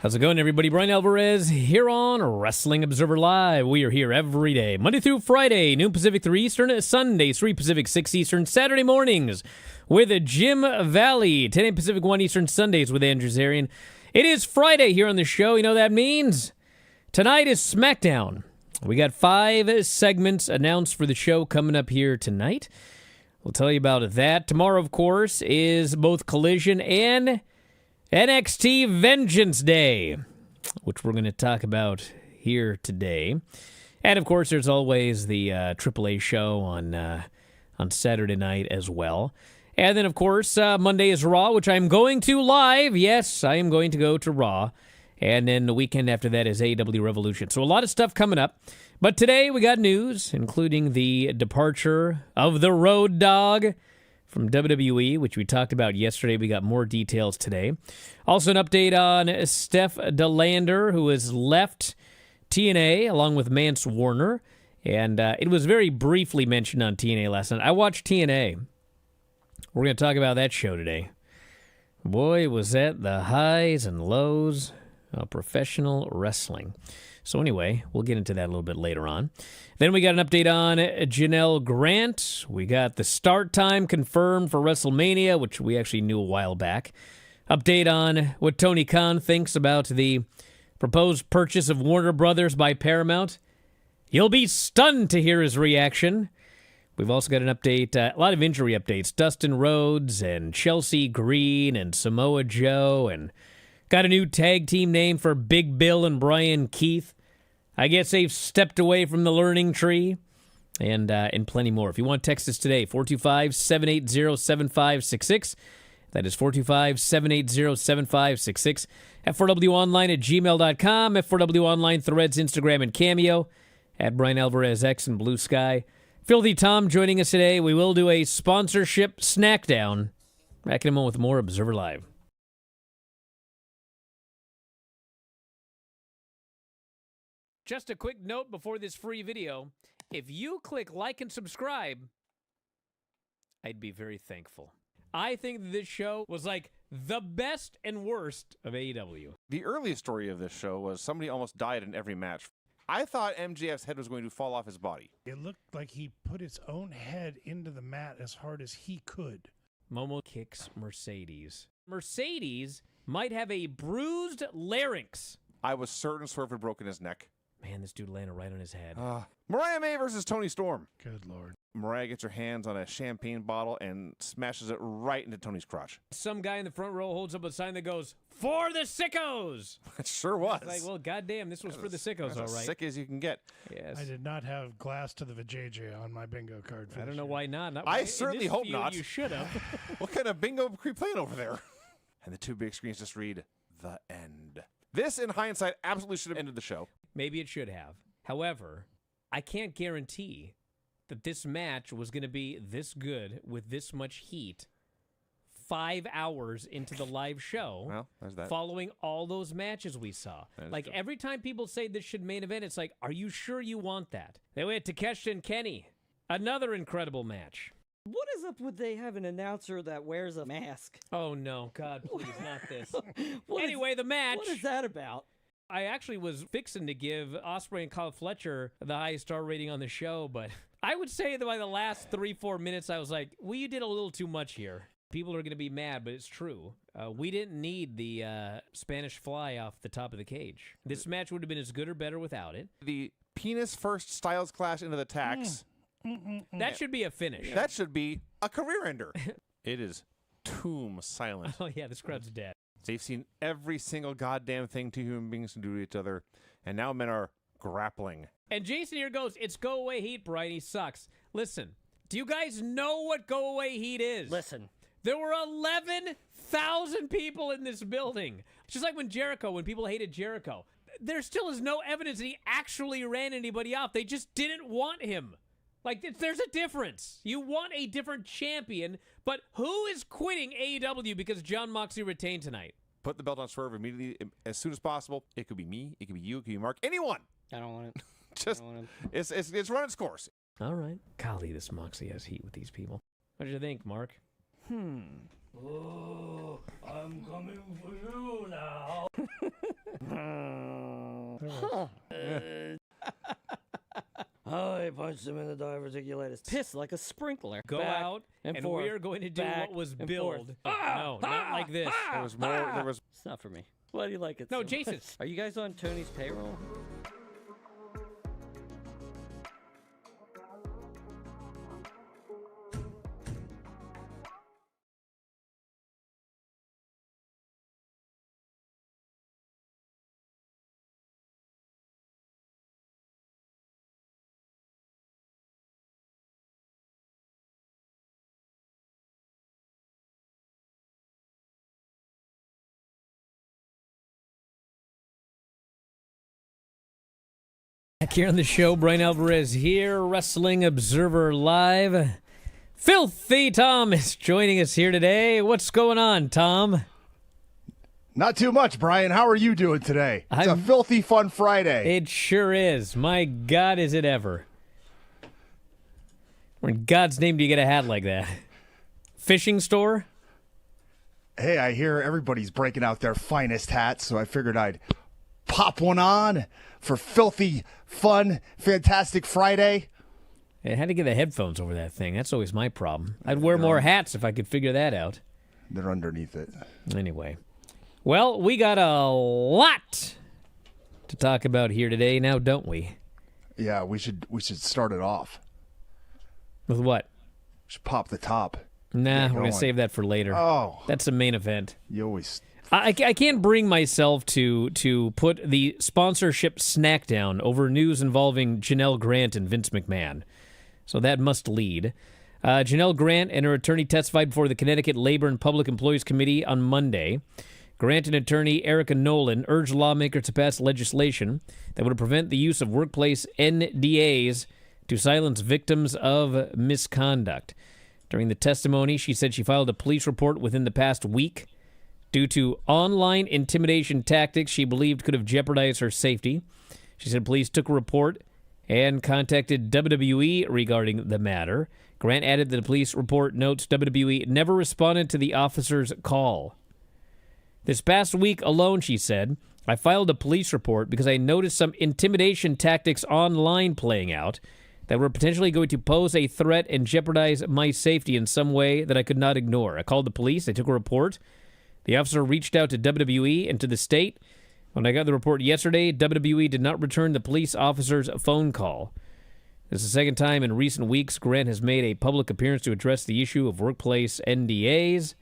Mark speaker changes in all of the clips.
Speaker 1: How's it going, everybody? Bryan Alvarez here on Wrestling Observer Live. We are here every day, Monday through Friday, noon Pacific, 3 Eastern, Sundays, 3 Pacific, 6 Eastern, Saturday mornings with Jim Valley, 10 a.m. Pacific, 1 Eastern, Sundays with Andrew Zarian. It is Friday here on the show. You know what that means? Tonight is SmackDown. We got 5 segments announced for the show coming up here tonight. We'll tell you about that. Tomorrow, of course, is both Collision and NXT Vengeance Day, which we're going to talk about here today. And, of course, there's always the AAA show on Saturday night as well. And then, of course, Monday is Raw, which I'm going to live. Yes, I am going to go to Raw. And then the weekend after that is AEW Revolution. So a lot of stuff coming up. But today we got news, including the departure of the Road Dogg from WWE, which we talked about yesterday. We got more details today. Also an update on Stephander, who has left TNA along with Mance Warner. And it was very briefly mentioned on TNA last night. I watched TNA. We're going to talk about that show today. Boy, was that the highs and lows of professional wrestling. So anyway, we'll get into that a little bit later on. Then we got an update on Janelle Grant. We got the start time confirmed for WrestleMania, which we actually knew a while back. Update on what Tony Khan thinks about the proposed purchase of Warner Brothers by Paramount. You'll be stunned to hear his reaction. We've also got an update, a lot of injury updates. Dustin Rhodes and Chelsea Green and Samoa Joe, and got a new tag team name for Big Bill and Brian Keith. I guess they've stepped away from the learning tree, and plenty more. If you want to text us today, 425-780-7566. That is 425-780-7566. F4WOnline at gmail.com. F4W Online, Threads, Instagram, and Cameo. At Bryan Alvarez X and Blue Sky. Filthy Tom joining us today. We will do a sponsorship snack down. Back in a moment with more Observer Live. Just a quick note before this free video. If you click like and subscribe, I'd be very thankful. I think this show was like the best and worst of AEW.
Speaker 2: The early story of this show was somebody almost died in every match. I thought MJF's head was going to fall off his body.
Speaker 3: It looked like he put his own head into the mat as hard as he could.
Speaker 1: Momo kicks Mercedes. Mercedes might have a bruised larynx.
Speaker 2: I was certain Swerve had broken his neck.
Speaker 1: Man, this dude landed right on his head.
Speaker 2: Mariah May versus Toni Storm.
Speaker 3: Good Lord.
Speaker 2: Mariah gets her hands on a champagne bottle and smashes it right into Tony's crotch.
Speaker 1: Some guy in the front row holds up a sign that goes, "For the sickos!"
Speaker 2: It sure was.
Speaker 1: It's like, well, goddamn, this was for the sickos, all right.
Speaker 2: As sick as you can get.
Speaker 1: Yes.
Speaker 3: I did not have glass to the vajayjay on my bingo card.
Speaker 1: I don't know why not.
Speaker 2: I certainly hope not.
Speaker 1: You should have.
Speaker 2: What kind of bingo are we playing over there? And the two big screens just read, "The End." This, in hindsight, absolutely should have ended the show.
Speaker 1: Maybe it should have. However, I can't guarantee that this match was going to be this good with this much heat 5 hours into the live show.
Speaker 2: Well, there's that.
Speaker 1: Following all those matches we saw. Like,
Speaker 2: true.
Speaker 1: every time people say this should main event, it's like, are you sure you want that? They went Takeshita and Kenny. Another incredible match.
Speaker 4: What is up with they have an announcer that wears a mask?
Speaker 1: Oh, no. God, please, not this.
Speaker 4: What
Speaker 1: Anyway, the match.
Speaker 4: What is that about?
Speaker 1: I actually was fixing to give Ospreay and Kyle Fletcher the highest star rating on the show, but I would say that by the last 3-4 minutes, I was like, well, you did a little too much here. People are going to be mad, but it's true. We didn't need the Spanish fly off the top of the cage. This match would have been as good or better without it.
Speaker 2: The penis first Styles Clash into the tax.
Speaker 1: That should be a finish.
Speaker 2: That should be a career ender. It is tomb silent.
Speaker 1: Oh, yeah, this crowd's dead.
Speaker 2: They've seen every single goddamn thing two human beings can do to each other, and now men are grappling.
Speaker 1: And Jason here goes, it's go away heat, Brian. He sucks. Listen, do you guys know what go away heat is?
Speaker 4: Listen.
Speaker 1: There were 11,000 people in this building. Just like when people hated Jericho. There still is no evidence that he actually ran anybody off. They just didn't want him. Like, there's a difference. You want a different champion, but who is quitting AEW because Jon Moxley retained tonight?
Speaker 2: Put the belt on Swerve immediately, as soon as possible. It could be me, it could be you, it could be Mark, anyone.
Speaker 4: I don't want it.
Speaker 2: Just, it's run its course.
Speaker 1: All right. Golly, this Moxley has heat with these people. What did you think, Mark?
Speaker 4: Oh, I'm coming for you now. Oh, he punched him in the diverticulitis. Piss like a sprinkler.
Speaker 1: Go
Speaker 4: Back
Speaker 1: out, and
Speaker 4: forth,
Speaker 1: we are going to do
Speaker 4: back
Speaker 1: what was
Speaker 4: and
Speaker 1: billed.
Speaker 4: forth.
Speaker 1: No, not like this.
Speaker 2: There was more. There was.
Speaker 4: It's not for me. Why do you like it
Speaker 1: No,
Speaker 4: so
Speaker 1: Jason.
Speaker 4: much? Are you guys on Tony's payroll?
Speaker 1: Back here on the show, Bryan Alvarez here, Wrestling Observer Live. Filthy Tom is joining us here today. What's going on, Tom?
Speaker 5: Not too much, Brian. How are you doing today? It's a filthy fun Friday.
Speaker 1: It sure is. My God, is it ever. Where in God's name do you get a hat like that? Fishing store?
Speaker 5: Hey, I hear everybody's breaking out their finest hats, so I figured I'd pop one on for filthy, fun, fantastic Friday.
Speaker 1: I had to get the headphones over that thing. That's always my problem. I'd wear more hats if I could figure that out.
Speaker 5: They're underneath it.
Speaker 1: Anyway. Well, we got a lot to talk about here today now, don't we?
Speaker 5: Yeah, we should start it off.
Speaker 1: With what?
Speaker 5: We should pop the top.
Speaker 1: Nah, we're going
Speaker 5: going.
Speaker 1: to save that for later.
Speaker 5: Oh.
Speaker 1: That's the main event.
Speaker 5: You always...
Speaker 1: I can't bring myself to put the sponsorship snack down over news involving Janelle Grant and Vince McMahon. So that must lead. Janelle Grant and her attorney testified before the Connecticut Labor and Public Employees Committee on Monday. Grant and attorney Erica Nolan urged lawmakers to pass legislation that would prevent the use of workplace NDAs to silence victims of misconduct. During the testimony, she said she filed a police report within the past week due to online intimidation tactics she believed could have jeopardized her safety. She said police took a report and contacted WWE regarding the matter. Grant added that the police report notes WWE never responded to the officer's call. This past week alone, she said, I filed a police report because I noticed some intimidation tactics online playing out that were potentially going to pose a threat and jeopardize my safety in some way that I could not ignore. I called the police. They took a report. The officer reached out to WWE and to the state. When I got the report yesterday, WWE did not return the police officer's phone call. This is the second time in recent weeks Grant has made a public appearance to address the issue of workplace NDAs.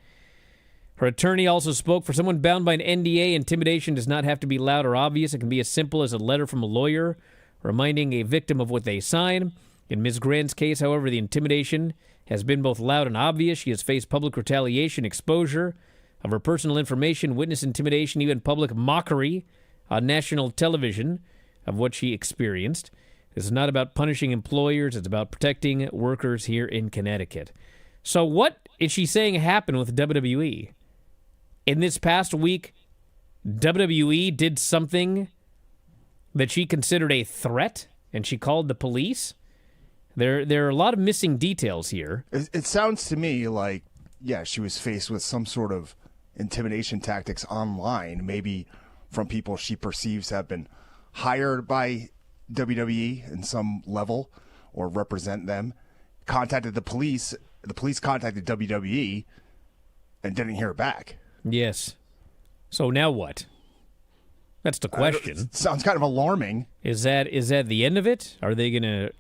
Speaker 1: Her attorney also spoke. For someone bound by an NDA, intimidation does not have to be loud or obvious. It can be as simple as a letter from a lawyer reminding a victim of what they sign. In Ms. Grant's case, however, the intimidation has been both loud and obvious. She has faced public retaliation, exposure of her personal information, witness intimidation, even public mockery on national television of what she experienced. This is not about punishing employers. It's about protecting workers here in Connecticut. So what is she saying happened with WWE? In this past week, WWE did something that she considered a threat, and she called the police? There are a lot of missing details here.
Speaker 5: It sounds to me like, yeah, she was faced with some sort of intimidation tactics online, maybe from people she perceives have been hired by WWE in some level or represent them, contacted the police contacted WWE and didn't hear back.
Speaker 1: Yes. So now what? That's the question.
Speaker 5: Sounds kind of alarming.
Speaker 1: Is that the end of it? Are they going to...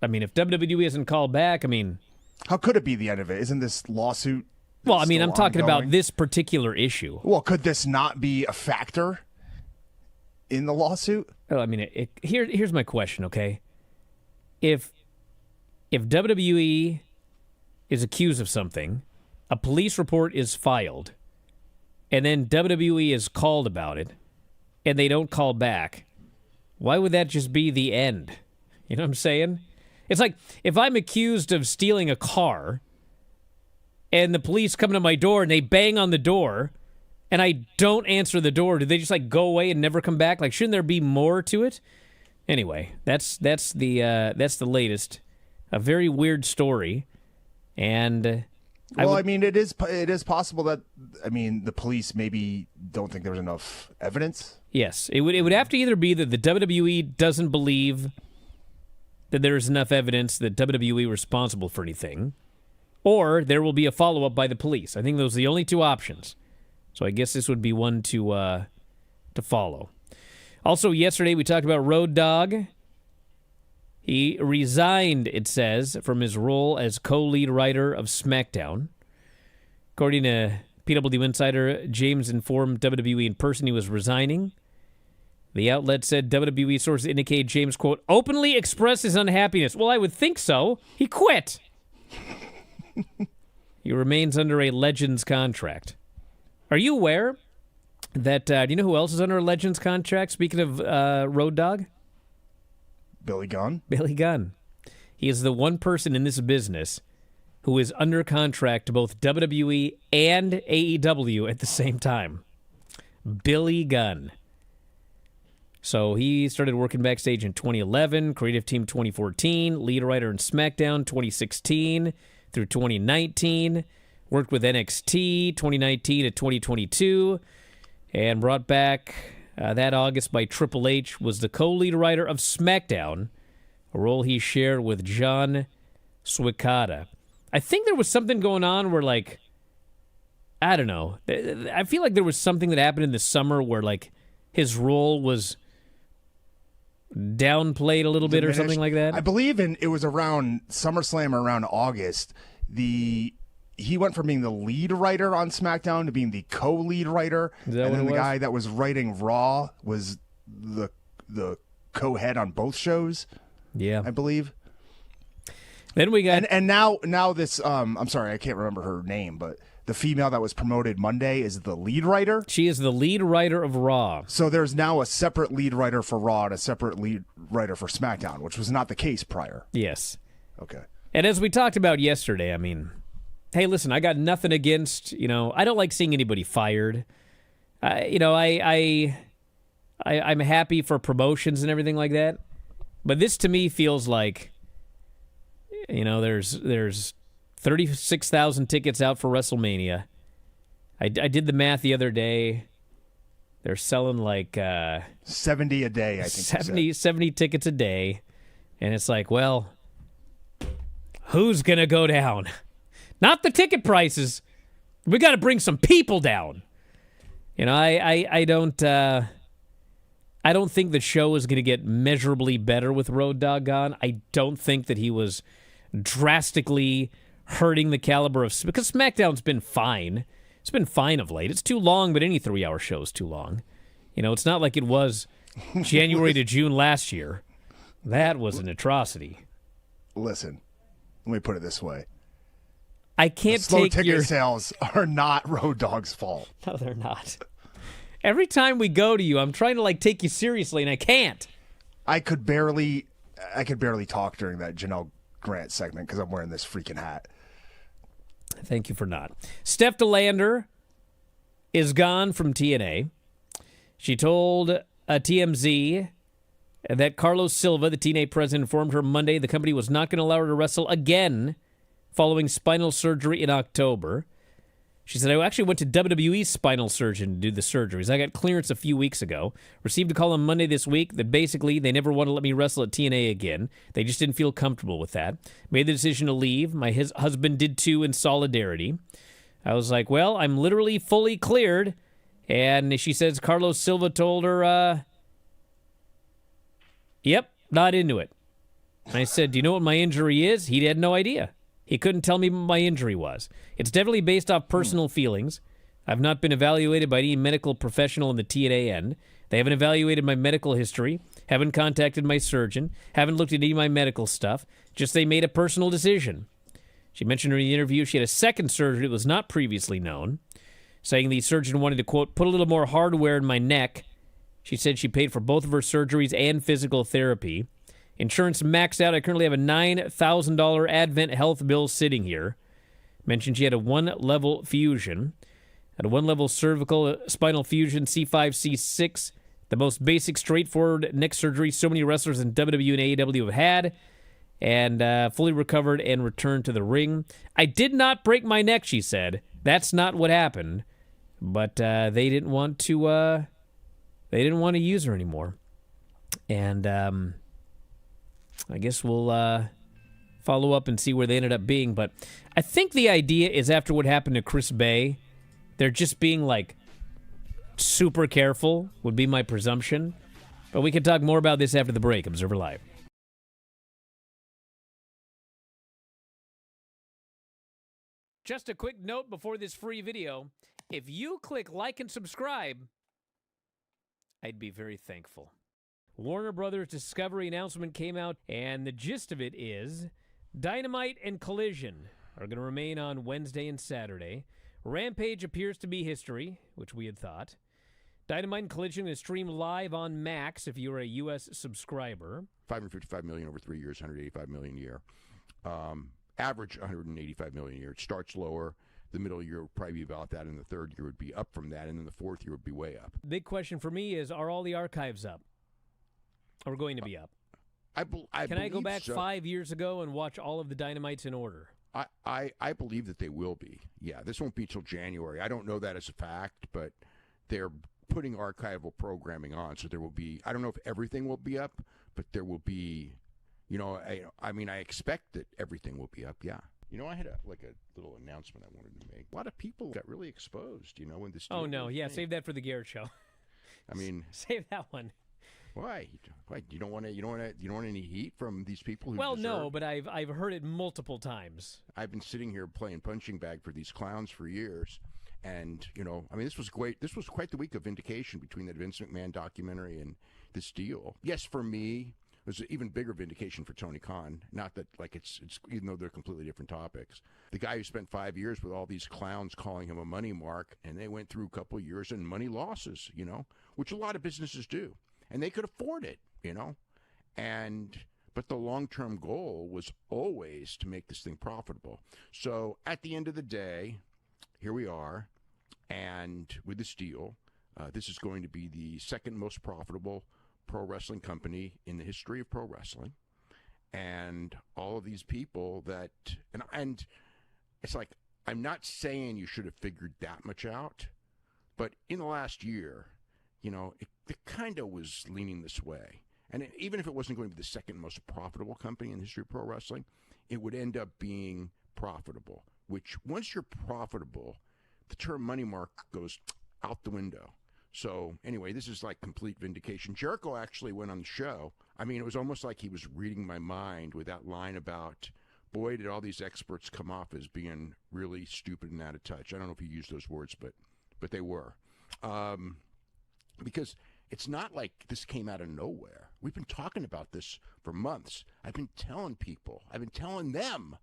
Speaker 1: I mean, if WWE hasn't called back, I mean...
Speaker 5: How could it be the end of it? Isn't this lawsuit
Speaker 1: Well, I mean, I'm talking
Speaker 5: ongoing?
Speaker 1: about this particular issue.
Speaker 5: Well, could this not be a factor in the lawsuit?
Speaker 1: Well, I mean, here's my question, okay? If WWE is accused of something, a police report is filed, and then WWE is called about it, and they don't call back, why would that just be the end? You know what I'm saying? It's like if I'm accused of stealing a car, and the police come to my door and they bang on the door, and I don't answer the door, do they just like go away and never come back? Like, shouldn't there be more to it? Anyway, that's the latest. A very weird story, and
Speaker 5: Well, I mean, it is possible that, I mean, the police maybe don't think there's enough evidence.
Speaker 1: Yes, it would have to either be that the WWE doesn't believe that there is enough evidence that WWE responsible for anything, or there will be a follow-up by the police. I think those are the only two options. So I guess this would be one to follow. Also, yesterday we talked about Road Dogg. He resigned, it says, from his role as co-lead writer of SmackDown. According to PW Insider, James informed WWE in person he was resigning. The outlet said WWE sources indicate James, quote, openly expressed his unhappiness. Well, I would think so. He quit. He remains under a Legends contract. Are you aware that, do you know who else is under a Legends contract, speaking of Road Dogg?
Speaker 5: Billy Gunn?
Speaker 1: Billy Gunn. He is the one person in this business who is under contract to both WWE and AEW at the same time. Billy Gunn. So he started working backstage in 2011, creative team 2014, lead writer in SmackDown 2016 through 2019, worked with NXT 2019 to 2022, and brought back that August by Triple H, was the co-lead writer of SmackDown, a role he shared with John Swicata. I think there was something going on where, like, I don't know. I feel like there was something that happened in the summer where, like, his role was downplayed a little bit or something like that.
Speaker 5: I believe it was around SummerSlam or around August. He went from being the lead writer on SmackDown to being the co-lead writer.
Speaker 1: Is that
Speaker 5: and
Speaker 1: what
Speaker 5: then
Speaker 1: it
Speaker 5: the
Speaker 1: was?
Speaker 5: guy that was writing Raw was the co-head on both shows,
Speaker 1: Yeah.
Speaker 5: I believe.
Speaker 1: Then we got...
Speaker 5: And now this I'm sorry, I can't remember her name, but the female that was promoted Monday is the lead writer.
Speaker 1: She is the lead writer of Raw.
Speaker 5: So there's now a separate lead writer for Raw and a separate lead writer for SmackDown, which was not the case prior.
Speaker 1: Yes.
Speaker 5: Okay.
Speaker 1: And as we talked about yesterday, I mean... Hey, listen, I got nothing against, I don't like seeing anybody fired. I'm happy for promotions and everything like that. But this to me feels like, there's 36,000 tickets out for WrestleMania. I did the math the other day. They're selling like
Speaker 5: 70 a day, I think.
Speaker 1: 70 tickets a day. And it's like, well, who's going to go down? Not the ticket prices. We got to bring some people down. I don't think the show is going to get measurably better with Road Dogg gone. I don't think that he was drastically hurting the caliber of... Because SmackDown's been fine. It's been fine of late. It's too long, but any 3-hour show is too long. It's not like it was January to June last year. That was an atrocity.
Speaker 5: Listen, let me put it this way.
Speaker 1: I can't
Speaker 5: Slow
Speaker 1: take
Speaker 5: ticket sales are not Road Dogg's fault.
Speaker 1: No, they're not. Every time we go to you, I'm trying to take you seriously, and I can't.
Speaker 5: I could barely talk during that Janelle Grant segment because I'm wearing this freaking hat.
Speaker 1: Thank you for not. Stephander is gone from TNA. She told TMZ that Carlos Silva, the TNA president, informed her Monday the company was not going to allow her to wrestle again following spinal surgery in October. She said, I actually went to WWE's spinal surgeon to do the surgeries. I got clearance a few weeks ago. Received a call on Monday this week that basically they never want to let me wrestle at TNA again. They just didn't feel comfortable with that. Made the decision to leave. His husband did too in solidarity. I was like, well, I'm literally fully cleared. And she says Carlos Silva told her, yep, not into it. And I said, do you know what my injury is? He had no idea. He couldn't tell me what my injury was. It's definitely based off personal feelings. I've not been evaluated by any medical professional in the TNA end. They haven't evaluated my medical history, haven't contacted my surgeon, haven't looked at any of my medical stuff. Just they made a personal decision. She mentioned in the interview she had a second surgery that was not previously known, saying the surgeon wanted to, quote, put a little more hardware in my neck. She said she paid for both of her surgeries and physical therapy. Insurance maxed out. I currently have a $9,000 Advent health bill sitting here. Mentioned she had a 1-level fusion. Had a 1-level cervical spinal fusion, C5, C6. The most basic, straightforward neck surgery so many wrestlers in WWE and AEW have had. and fully recovered and returned to the ring. I did not break my neck, she said. That's not what happened. But they didn't want to use her anymore. And I guess we'll follow up and see where they ended up being. But I think the idea is after what happened to Chris Bay, they're just being like super careful would be my presumption. But we can talk more about this after the break. Observer Live. Just a quick note before this free video. If you click like and subscribe, I'd be very thankful. Warner Brothers Discovery announcement came out, and the gist of it is Dynamite and Collision are going to remain on Wednesday and Saturday. Rampage appears to be history, which we had thought. Dynamite and Collision is streamed live on Max if you're a U.S. subscriber.
Speaker 6: $555 million over 3 years, $185 million a year. Average $185 million a year. It starts lower. The middle year would probably be about that, and the third year would be up from that, and then the fourth year would be way up.
Speaker 1: Big question for me is, are all the archives up? Or going to be up? Can I go back 5 years ago and watch all of the Dynamites in order?
Speaker 6: I believe that they will be. Yeah, this won't be till January. I don't know that as a fact, but they're putting archival programming on, so there will be, I don't know if everything will be up, but there will be, I mean, I expect that everything will be up, yeah. I had a little announcement I wanted to make. A lot of people got really exposed, when this.
Speaker 1: Oh no, yeah, save that for the Garrett show.
Speaker 6: I mean,
Speaker 1: save that one.
Speaker 6: Why? You don't want any heat from these people who
Speaker 1: Well,
Speaker 6: deserve?
Speaker 1: no, but I've heard it multiple times.
Speaker 6: I've been sitting here playing punching bag for these clowns for years, and I mean, this was great. This was quite the week of vindication between that Vince McMahon documentary and this deal. Yes, for me. It was an even bigger vindication for Tony Khan. Not that, it's even though they're completely different topics. The guy who spent 5 years with all these clowns calling him a money mark, and they went through a couple of years in money losses, which a lot of businesses do. And they could afford it, But the long-term goal was always to make this thing profitable. So at the end of the day, here we are, and with this deal, this is going to be the second most profitable pro wrestling company in the history of pro wrestling, and all of these people that and it's like, I'm not saying you should have figured that much out, but in the last year, it kind of was leaning this way. And even if it wasn't going to be the second most profitable company in the history of pro wrestling, it would end up being profitable, which once you're profitable, the term money mark goes out the window. So anyway, this is like complete vindication. Jericho actually went on the show. I mean, it was almost like he was reading my mind with that line about, boy, did all these experts come off as being really stupid and out of touch. I don't know if he used those words, but they were. Because it's not like this came out of nowhere. We've been talking about this for months. I've been telling people. I've been telling them.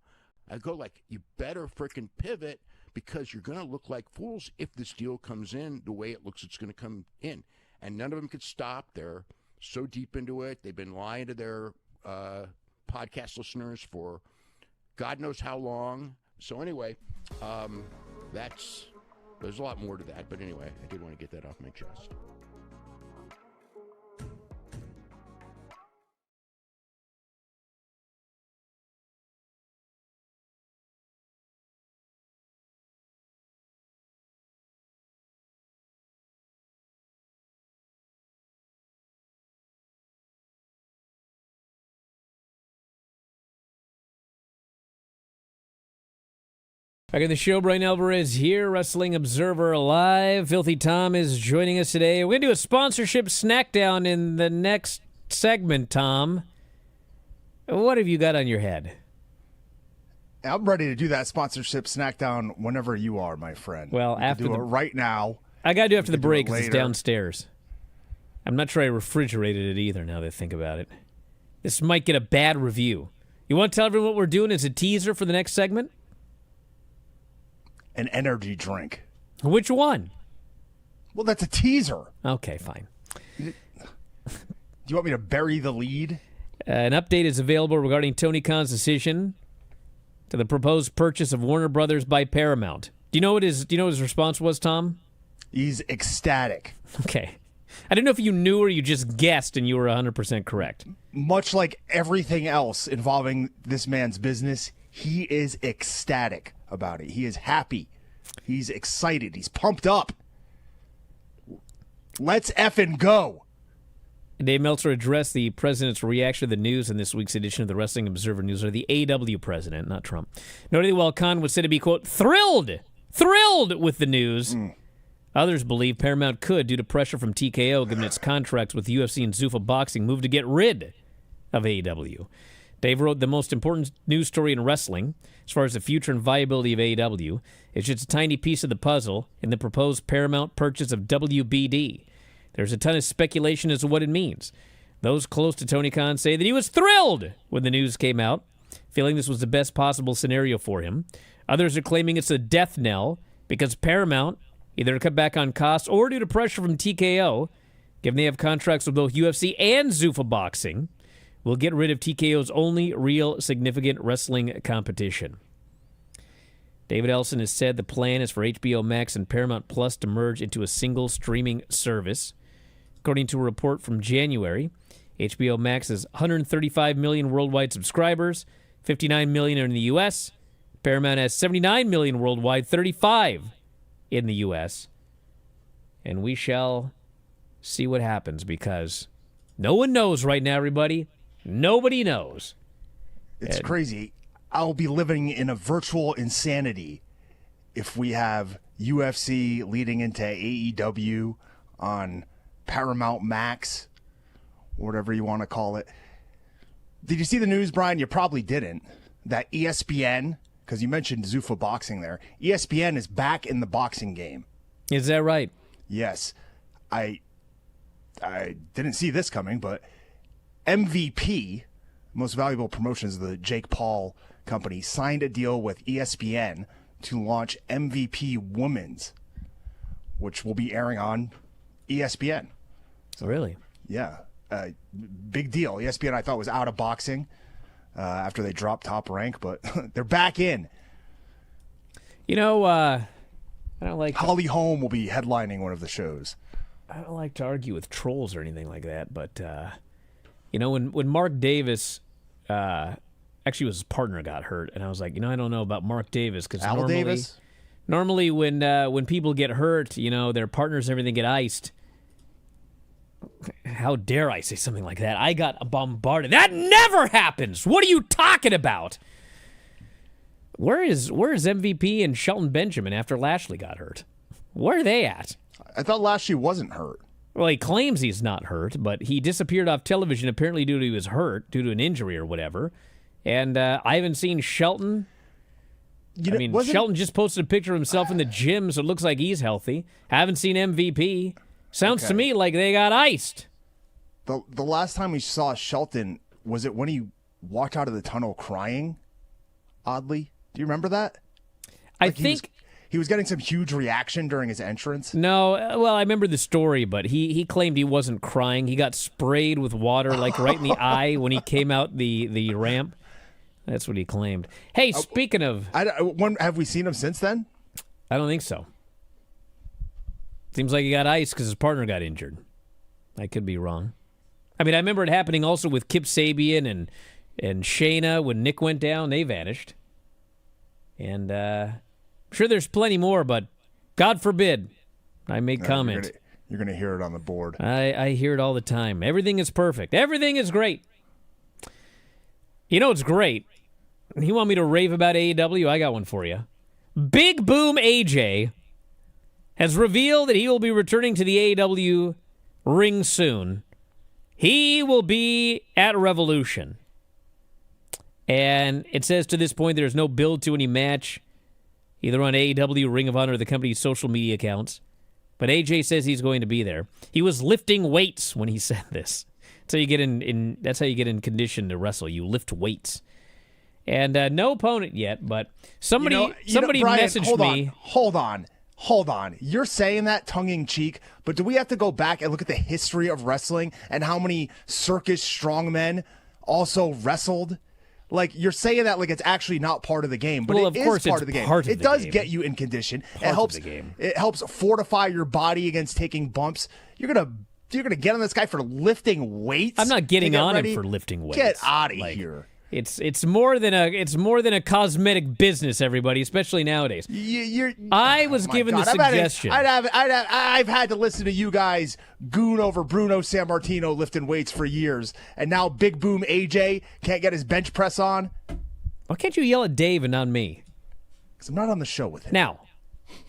Speaker 6: I go you better frickin' pivot, because you're going to look like fools if this deal comes in the way it looks it's going to come in. And none of them could stop. They're so deep into it. They've been lying to their podcast listeners for God knows how long. So anyway, there's a lot more to that. But anyway, I did want to get that off my chest.
Speaker 1: Back in the show, Bryan Alvarez here, Wrestling Observer Live. Filthy Tom is joining us today. We're going to do a sponsorship snack down in the next segment, Tom. What have you got on your head?
Speaker 5: I'm ready to do that sponsorship snack down whenever you are, my friend.
Speaker 1: Well, after
Speaker 5: do it right now.
Speaker 1: I got to do after the break because it's
Speaker 5: later.
Speaker 1: downstairs. I'm not sure I refrigerated it either now that I think about it. This might get a bad review. You want to tell everyone what we're doing as a teaser for the next segment?
Speaker 5: An energy drink.
Speaker 1: Which one?
Speaker 5: Well, that's a teaser.
Speaker 1: Okay, fine.
Speaker 5: Do you want me to bury the lead?
Speaker 1: An update is available regarding Tony Khan's decision to the proposed purchase of Warner Brothers by Paramount. Do you know what his response was, Tom?
Speaker 5: He's ecstatic.
Speaker 1: Okay. I didn't know if you knew or you just guessed and you were 100% correct.
Speaker 5: Much like everything else involving this man's business, he is ecstatic about it. He is happy. He's excited. He's pumped up. Let's effing go.
Speaker 1: Dave Meltzer addressed the president's reaction to the news in this week's edition of the Wrestling Observer Newsletter. The AW president, not Trump. Notably, while Khan was said to be, quote, thrilled with the news, others believe Paramount could, due to pressure from TKO, given its contracts with UFC and Zuffa Boxing, move to get rid of AEW. Dave wrote, the most important news story in wrestling, as far as the future and viability of AEW, is just a tiny piece of the puzzle in the proposed Paramount purchase of WBD. There's a ton of speculation as to what it means. Those close to Tony Khan say that he was thrilled when the news came out, feeling this was the best possible scenario for him. Others are claiming it's a death knell because Paramount, either to cut back on costs or due to pressure from TKO, given they have contracts with both UFC and Zuffa Boxing, will get rid of TKO's only real significant wrestling competition. David Ellison has said the plan is for HBO Max and Paramount Plus to merge into a single streaming service. According to a report from January, HBO Max has 135 million worldwide subscribers, 59 million in the U.S. Paramount has 79 million worldwide, 35 in the U.S. And we shall see what happens because no one knows right now, everybody. Nobody knows.
Speaker 5: It's crazy. I'll be living in a virtual insanity if we have UFC leading into AEW on Paramount Max, whatever you want to call it. Did you see the news, Brian? You probably didn't. That ESPN, because you mentioned Zuffa Boxing there, ESPN is back in the boxing game.
Speaker 1: Is that right?
Speaker 5: Yes. I didn't see this coming, but MVP, Most Valuable Promotions, the Jake Paul company, signed a deal with ESPN to launch MVP Women's, which will be airing on ESPN.
Speaker 1: So, really?
Speaker 5: Yeah. Big deal. ESPN, I thought, was out of boxing after they dropped Top Rank, but they're back in.
Speaker 1: You know, I don't like...
Speaker 5: Holly Holm will be headlining one of the shows.
Speaker 1: I don't like to argue with trolls or anything like that, but, you know, when Mark Davis... actually, his partner got hurt, and I was like, I don't know about Mark Davis because normally when people get hurt, their partners and everything get iced. How dare I say something like that? I got bombarded. That never happens. What are you talking about? Where is MVP and Shelton Benjamin after Lashley got hurt? Where are they at?
Speaker 5: I thought Lashley wasn't hurt.
Speaker 1: Well, he claims he's not hurt, but he disappeared off television apparently due to he was hurt, due to an injury or whatever. And I haven't seen Shelton. Shelton just posted a picture of himself in the gym, so it looks like he's healthy. Haven't seen MVP. Sounds to me like they got iced.
Speaker 5: The last time we saw Shelton, was it when he walked out of the tunnel crying? Oddly. Do you remember that?
Speaker 1: I think...
Speaker 5: He was getting some huge reaction during his entrance.
Speaker 1: No, well, I remember the story, but he claimed he wasn't crying. He got sprayed with water, like right in the eye when he came out the ramp. That's what he claimed. Hey, speaking of...
Speaker 5: have we seen him since then?
Speaker 1: I don't think so. Seems like he got iced because his partner got injured. I could be wrong. I mean, I remember it happening also with Kip Sabian and Shayna when Nick went down. They vanished. And I'm sure there's plenty more, but God forbid I make comment.
Speaker 5: You're gonna hear it on the board.
Speaker 1: I hear it all the time. Everything is perfect. Everything is great. You know it's great. You want me to rave about AEW? I got one for you. Big Boom AJ has revealed that he will be returning to the AEW ring soon. He will be at Revolution. And it says to this point there's no build to any match, either on AEW, Ring of Honor, or the company's social media accounts. But AJ says he's going to be there. He was lifting weights when he said this. That's how you get that's how you get in condition to wrestle. You lift weights. And no opponent yet, but somebody
Speaker 5: Brian,
Speaker 1: messaged me.
Speaker 5: Hold on. You're saying that tongue-in-cheek, but do we have to go back and look at the history of wrestling and how many circus strongmen also wrestled? Like, you're saying that like it's actually not part of the game, but it is part of the game. It does get you in condition. It helps fortify your body against taking bumps. You're going to You're going to get on this guy for lifting weights?
Speaker 1: I'm not getting on
Speaker 5: ready?
Speaker 1: him for lifting weights.
Speaker 5: Get out of here.
Speaker 1: It's more than a cosmetic business, everybody, especially nowadays. I was given the suggestion.
Speaker 5: I've had to listen to you guys goon over Bruno Sammartino lifting weights for years, and now Big Boom AJ can't get his bench press on.
Speaker 1: Why can't you yell at Dave and not me?
Speaker 5: Because I'm not on the show with him.
Speaker 1: Now,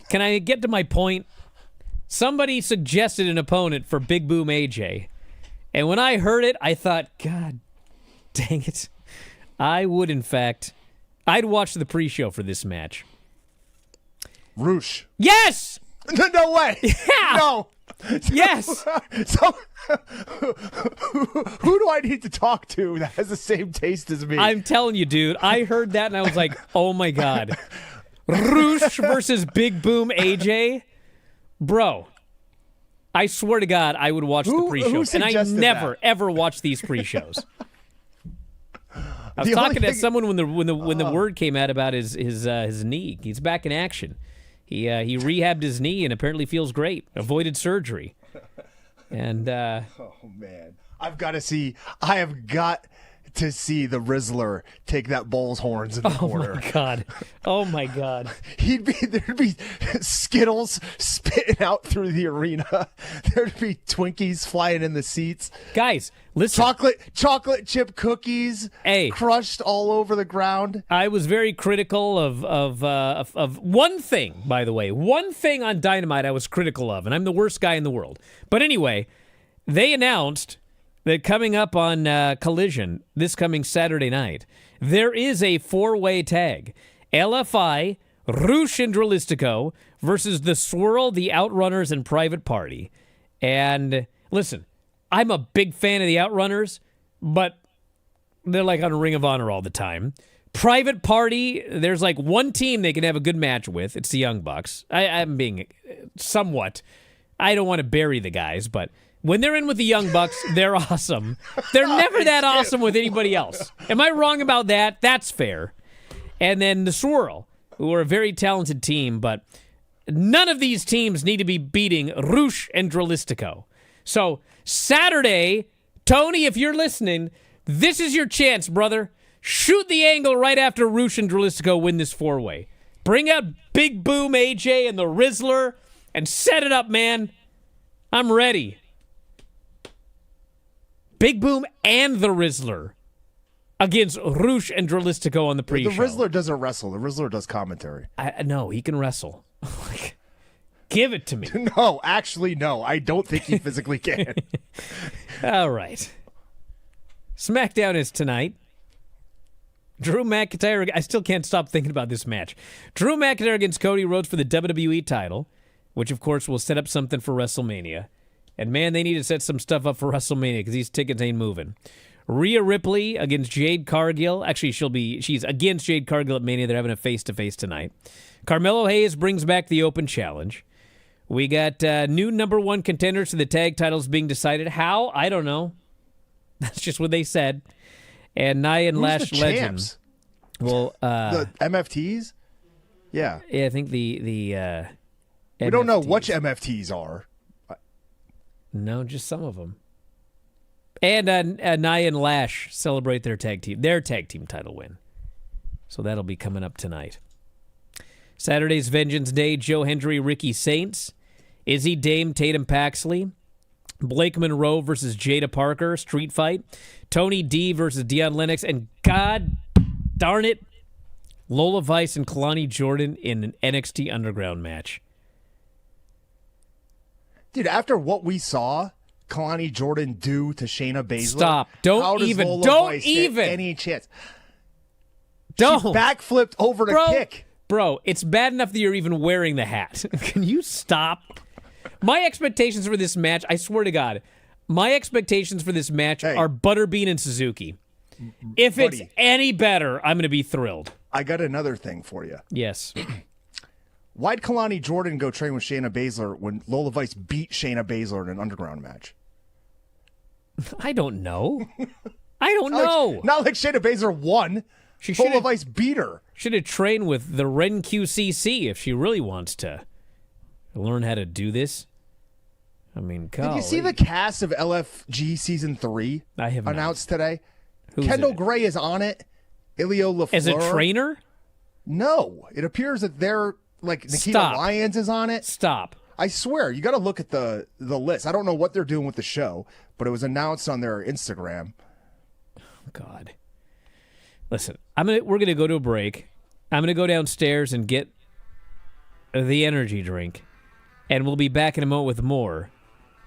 Speaker 1: can I get to my point? Somebody suggested an opponent for Big Boom AJ, and when I heard it, I thought, God dang it. I would, in fact, I'd watch the pre-show for this match.
Speaker 5: Roosh.
Speaker 1: Yes!
Speaker 5: No way.
Speaker 1: Yeah!
Speaker 5: No.
Speaker 1: Yes!
Speaker 5: So, who do I need to talk to that has the same taste as me?
Speaker 1: I'm telling you, dude, I heard that and I was like, oh my God. Roosh versus Big Boom AJ? Bro, I swear to God, I would watch the pre-shows. And I never, ever watch these pre-shows. I was talking to someone when the word came out about his knee. He's back in action. He rehabbed his knee and apparently feels great. Avoided surgery. And
Speaker 5: oh man, I have got to see the Rizzler take that bull's horns in the corner.
Speaker 1: Oh my God. Oh my God.
Speaker 5: There'd be Skittles spitting out through the arena. There'd be Twinkies flying in the seats.
Speaker 1: Guys, listen.
Speaker 5: Chocolate chip cookies crushed all over the ground.
Speaker 1: I was very critical of one thing, by the way. One thing on Dynamite I was critical of, and I'm the worst guy in the world. But anyway, they announced that coming up on Collision this coming Saturday night, there is a 4-way tag. LFI, Roosh and Dralistico versus The Swirl, The Outrunners, and Private Party. And listen, I'm a big fan of The Outrunners, but they're like on Ring of Honor all the time. Private Party, there's like one team they can have a good match with. It's the Young Bucks. I'm being somewhat, I don't want to bury the guys, but when they're in with the Young Bucks, they're awesome. They're never that awesome with anybody else. Am I wrong about that? That's fair. And then the Swirl, who are a very talented team, but none of these teams need to be beating Roosh and Dralistico. So Saturday, Tony, if you're listening, this is your chance, brother. Shoot the angle right after Roosh and Dralistico win this 4-way. Bring out Big Boom AJ and the Rizzler and set it up, man. I'm ready. Big Boom and the Rizzler against Roosh and Dralistico on the pre-show.
Speaker 5: The Rizzler doesn't wrestle. The Rizzler does commentary.
Speaker 1: No, he can wrestle. Give it to me.
Speaker 5: No, actually, no. I don't think he physically can.
Speaker 1: All right. SmackDown is tonight. Drew McIntyre. I still can't stop thinking about this match. Drew McIntyre against Cody Rhodes for the WWE title, which, of course, will set up something for WrestleMania. And, man, they need to set some stuff up for WrestleMania because these tickets ain't moving. Rhea Ripley against Jade Cargill. Actually, she's against Jade Cargill at Mania. They're having a face-to-face tonight. Carmelo Hayes brings back the Open Challenge. We got new number 1 contenders to the tag titles being decided. How? I don't know. That's just what they said. And Nia and Lash Legends. Well,
Speaker 5: the MFTs? Yeah.
Speaker 1: Yeah, I think the
Speaker 5: we don't know which MFTs are.
Speaker 1: No, just some of them. And Nia and Lash celebrate their tag team title win. So that'll be coming up tonight. Saturday's Vengeance Day, Joe Hendry, Ricky Saints, Izzy Dame, Tatum Paxley, Blake Monroe versus Jada Parker, street fight, Tony D versus Deion Lennox, and God darn it, Lola Vice and Kalani Jordan in an NXT Underground match.
Speaker 5: Dude, after what we saw Kalani Jordan do to Shayna Baszler,
Speaker 1: stop! Don't even!
Speaker 5: Any chance?
Speaker 1: Don't
Speaker 5: She backflipped over to kick.
Speaker 1: Bro, it's bad enough that you're even wearing the hat. Can you stop? My expectations for this match, I swear to God, my expectations for this match are Butterbean and Suzuki. If it's any better, I'm going to be thrilled.
Speaker 5: I got another thing for you.
Speaker 1: Yes.
Speaker 5: Why'd Kalani Jordan go train with Shayna Baszler when Lola Vice beat Shayna Baszler in an underground match?
Speaker 1: I don't know. I don't know.
Speaker 5: Not like Shayna Baszler won. Lola Vice beat her.
Speaker 1: Should have trained with the Ren QCC if she really wants to learn how to do this. I mean,
Speaker 5: Did you see the cast of LFG Season 3
Speaker 1: I have
Speaker 5: announced today?
Speaker 1: Who's
Speaker 5: Kendall
Speaker 1: it?
Speaker 5: Gray is on it. Ilio LaFleur.
Speaker 1: As a trainer?
Speaker 5: No. It appears that they're, like, Nikita
Speaker 1: Stop.
Speaker 5: Lyons is on it.
Speaker 1: Stop.
Speaker 5: I swear, you got to look at the list. I don't know what they're doing with the show, but it was announced on their Instagram.
Speaker 1: God. Listen, we're gonna go to a break. I'm gonna go downstairs and get the energy drink, and we'll be back in a moment with more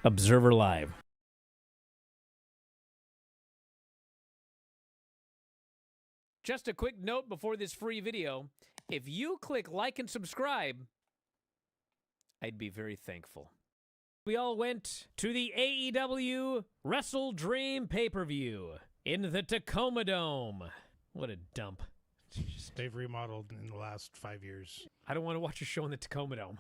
Speaker 1: Observer Live. Just a quick note before this free video. If you click like and subscribe, I'd be very thankful. We all went to the AEW Wrestle Dream pay-per-view in the Tacoma Dome. What a dump.
Speaker 3: They've remodeled in the last 5 years.
Speaker 1: I don't want to watch a show in the Tacoma Dome.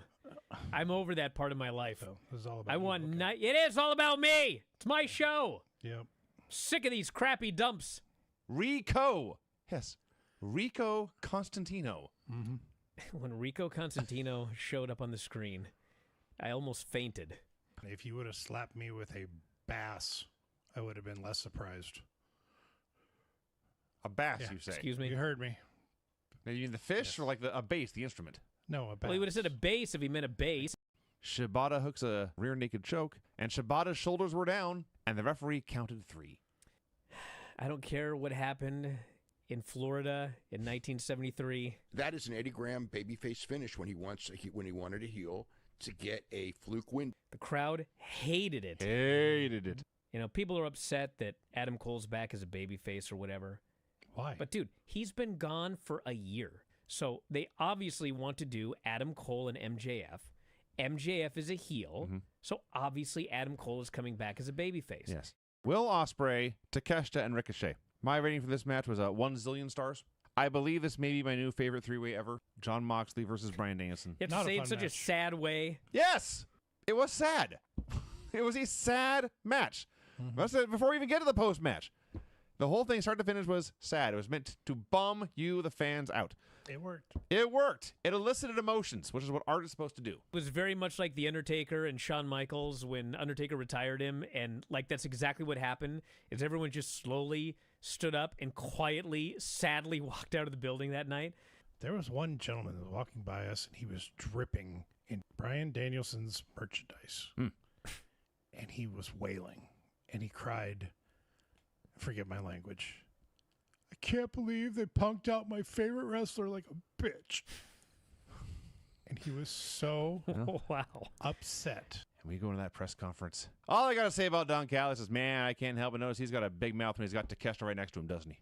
Speaker 1: I'm over that part of my life.
Speaker 3: So this is all about
Speaker 1: I
Speaker 3: you.
Speaker 1: want
Speaker 3: Okay.
Speaker 1: It is all about me. It's my show.
Speaker 3: Yep.
Speaker 1: Sick of these crappy dumps.
Speaker 2: Rico. Yes. Rico Constantino.
Speaker 3: Mm-hmm.
Speaker 1: When Rico Constantino showed up on the screen, I almost fainted.
Speaker 3: If you would have slapped me with a bass, I would have been less surprised.
Speaker 2: A bass,
Speaker 3: Yeah.
Speaker 2: you say?
Speaker 1: Excuse me?
Speaker 3: You heard me.
Speaker 2: Now, you mean the fish or like a bass, the instrument?
Speaker 3: No, a bass.
Speaker 1: Well, he would have said a bass if he meant a bass.
Speaker 2: Shibata hooks a rear naked choke, and Shibata's shoulders were down, and the referee counted 3.
Speaker 1: I don't care what happened in Florida in 1973.
Speaker 6: That is an Eddie Graham babyface finish when he wanted to heel to get a fluke win.
Speaker 1: The crowd hated it.
Speaker 2: Hated it.
Speaker 1: You know, people are upset that Adam Cole's back as a babyface or whatever.
Speaker 3: Why?
Speaker 1: But, dude, he's been gone for a year. So they obviously want to do Adam Cole and MJF. MJF is a heel. So obviously Adam Cole is coming back as a babyface.
Speaker 2: Yes. Will Ospreay, Takeshita, and Ricochet. My rating for this match was 1 zillion stars. I believe this may be my new favorite 3-way ever. John Moxley versus Bryan Danielson.
Speaker 1: You have to
Speaker 3: Not a
Speaker 1: say it in
Speaker 3: fun
Speaker 1: such a
Speaker 3: match.
Speaker 1: sad way.
Speaker 2: Yes! It was sad. It was a sad match. That's it, before we even get to the post-match. The whole thing, start to finish, was sad. It was meant to bum you, the fans, out.
Speaker 3: It worked.
Speaker 2: It worked. It elicited emotions, which is what art is supposed to do.
Speaker 1: It was very much like The Undertaker and Shawn Michaels when Undertaker retired him. And, like, that's exactly what happened, is everyone just slowly stood up and quietly, sadly walked out of the building that night.
Speaker 3: There was one gentleman that was walking by us, and he was dripping in Bryan Danielson's merchandise. And he was wailing. And he cried, forget my language, I can't believe they punked out my favorite wrestler like a bitch. And he was so
Speaker 1: Wow.
Speaker 3: upset.
Speaker 2: And we go into that press conference. All I got to say about Don Callis is, man, I can't help but notice he's got a big mouth when he's got Takeshita right next to him, doesn't he?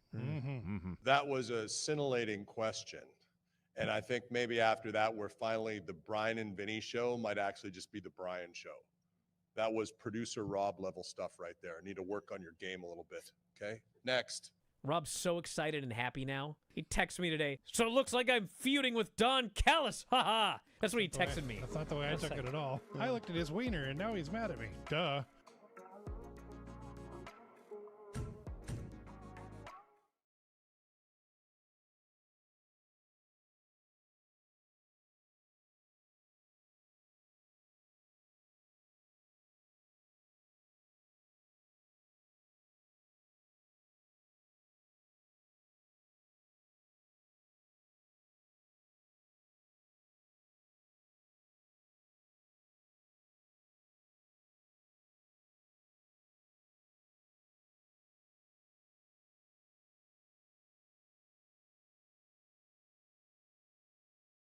Speaker 7: That was a scintillating question. And I think maybe after that, we're finally, the Bryan and Vinny show might actually just be the Bryan show. That was producer Rob level stuff right there. Need to work on your game a little bit. Okay. Next.
Speaker 1: Rob's so excited and happy now. He texted me today. So it looks like I'm feuding with Don Callis. Ha ha. That's what he texted me.
Speaker 3: That's not the way I took it at all. I looked at his wiener, and now he's mad at me. Duh.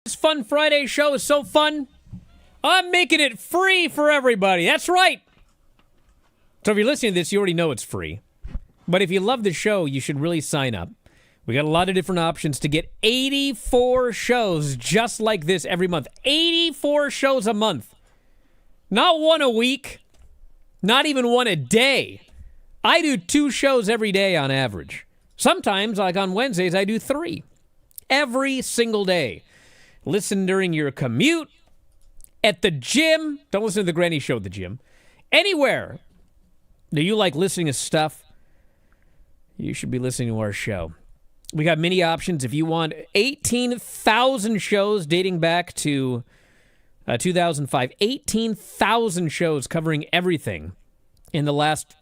Speaker 1: This Fun Friday show is so fun. I'm making it free for everybody. That's right. So if you're listening to this, you already know it's free. But if you love the show, you should really sign up. We got a lot of different options to get 84 shows just like this every month. 84 shows a month. Not one a week. Not even one a day. I do 2 shows every day on average. Sometimes, like on Wednesdays, I do 3. Every single day. Listen during your commute, at the gym. Don't listen to the Granny Show at the gym. Anywhere. Do you like listening to stuff? You should be listening to our show. We got many options. If you want 18,000 shows dating back to 2005. 18,000 shows covering everything in the last,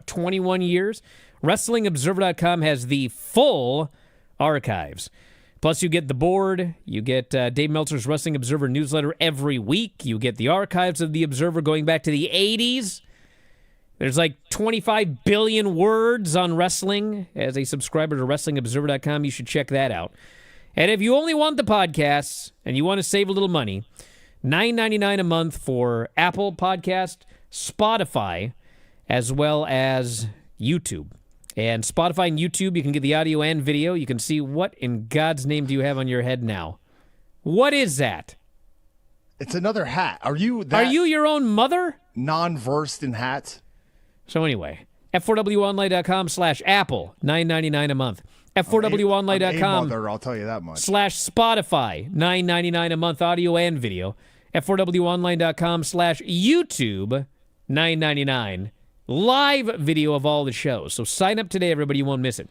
Speaker 1: 21 years? WrestlingObserver.com has the full archives. Plus, you get the board. You get Dave Meltzer's Wrestling Observer newsletter every week. You get the archives of the Observer going back to the 80s. There's like 25 billion words on wrestling. As a subscriber to WrestlingObserver.com, you should check that out. And if you only want the podcasts and you want to save a little money, $9.99 a month for Apple Podcast, Spotify, as well as YouTube. And Spotify and YouTube, you can get the audio and video. You can see what in God's name do you have on your head now? What is that?
Speaker 5: It's another hat. Are you
Speaker 1: your own mother?
Speaker 5: Non-versed in hats?
Speaker 1: So anyway, F4WOnline.com/Apple, $9.99 a month. F4WOnline.com.
Speaker 5: I'm a mother, I'll tell you that much.
Speaker 1: /Spotify, $9.99 a month, audio and video. F4WOnline.com/YouTube, $9.99. Live video of all the shows. So sign up today, everybody. You won't miss it.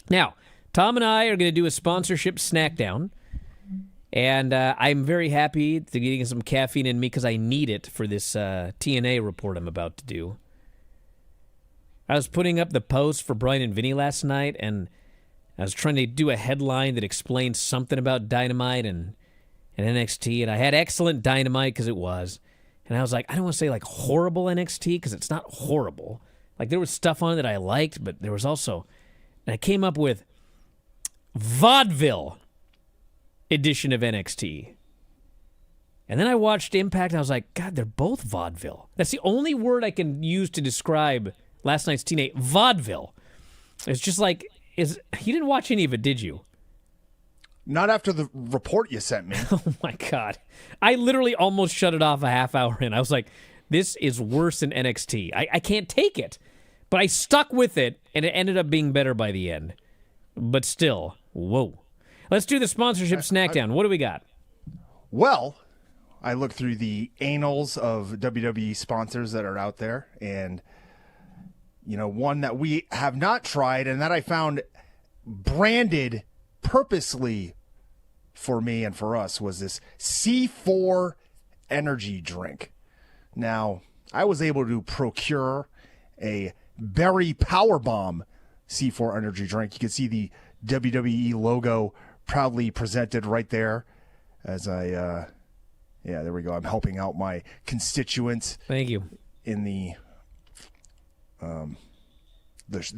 Speaker 1: Now, Tom and I are going to do a sponsorship snack down. And I'm very happy to getting some caffeine in me because I need it for this TNA report I'm about to do. I was putting up the post for Bryan and Vinny last night, and I was trying to do a headline that explained something about Dynamite and NXT, and I had excellent Dynamite because it was. And I was like, I don't want to say like horrible NXT because it's not horrible. Like there was stuff on it that I liked, but there was also, and I came up with vaudeville edition of NXT. And then I watched Impact and I was like, God, they're both vaudeville. That's the only word I can use to describe last night's TNA, vaudeville. It's just like, you didn't watch any of it, did you?
Speaker 5: Not after the report you sent me.
Speaker 1: Oh, my God. I literally almost shut it off a half hour in. I was like, this is worse than NXT. I can't take it. But I stuck with it, and it ended up being better by the end. But still, whoa. Let's do the sponsorship snackdown. What do we got?
Speaker 5: Well, I looked through the annals of WWE sponsors that are out there, and, one that we have not tried, and that I found branded purposely for me and for us was this C4 energy drink. Now, I was able to procure a Berry Powerbomb C4 energy drink. You can see the WWE logo proudly presented right there as I, there we go. I'm helping out my constituents.
Speaker 1: Thank you.
Speaker 5: In the